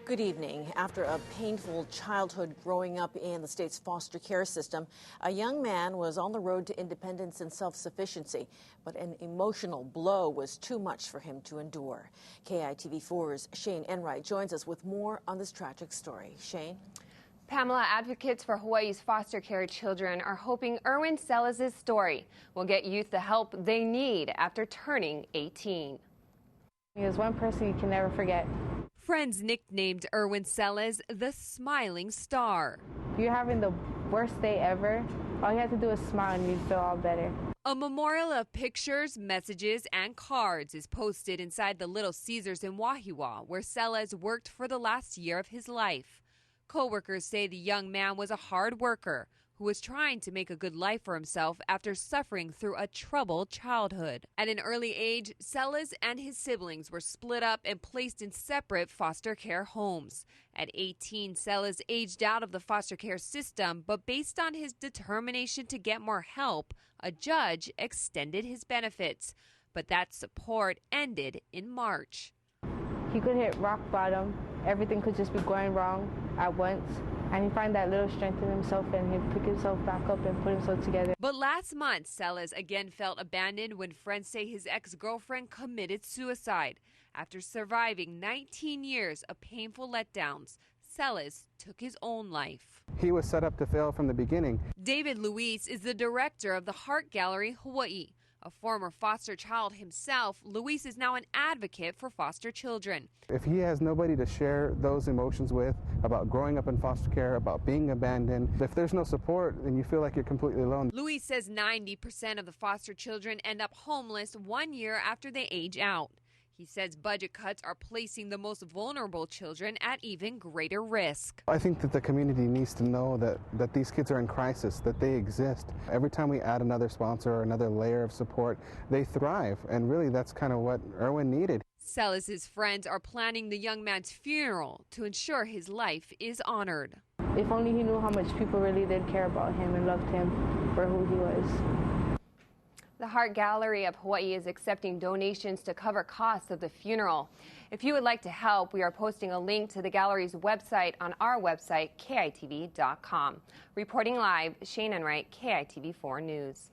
Good evening. After a painful childhood growing up in the state's foster care system, a young man was on the road to independence and self-sufficiency, but an emotional blow was too much for him to endure. KITV4's Shayne ENRIGHT joins us with more on this tragic story. Shayne? Pamela, advocates for Hawaii's foster care children are hoping Erwin Sellers' story will get youth the help they need after turning 18. He was one person you can never forget. Friends nicknamed Erwin Sellers the Smiling Star. You're having the worst day ever. All you have to do is smile and you feel all better. A memorial of pictures, messages, and cards is posted inside the Little Caesars in Wahiawa, where Sellers worked for the last year of his life. Co-workers say the young man was a hard worker who was trying to make a good life for himself after suffering through a troubled childhood. At an early age, Sellers and his siblings were split up and placed in separate foster care homes. At 18, Sellers aged out of the foster care system, but based on his determination to get more help, a judge extended his benefits. But that support ended in March. He could hit rock bottom. Everything could just be going wrong at once. And he find that little strength in himself and he'd pick himself back up and put himself together. But last month, Sellers again felt abandoned when friends say his ex-girlfriend committed suicide. After surviving 19 years of painful letdowns, Sellers took his own life. He was set up to fail from the beginning. David Luis is the director of the Heart Gallery Hawaii. A former foster child himself, Luis is now an advocate for foster children. If he has nobody to share those emotions with about growing up in foster care, about being abandoned, if there's no support, then you feel like you're completely alone. Luis says 90% of the foster children end up homeless 1 year after they age out. He says budget cuts are placing the most vulnerable children at even greater risk. I think that the community needs to know that these kids are in crisis, that they exist. Every time we add another sponsor or another layer of support, they thrive. And really, that's kind of what Erwin needed. Sellers' friends are planning the young man's funeral to ensure his life is honored. If only he knew how much people really did care about him and loved him for who he was. The Heart Gallery of Hawaii is accepting donations to cover costs of the funeral. If you would like to help, we are posting a link to the gallery's website on our website, KITV.com. Reporting live, Shayne ENRIGHT, KITV4 News.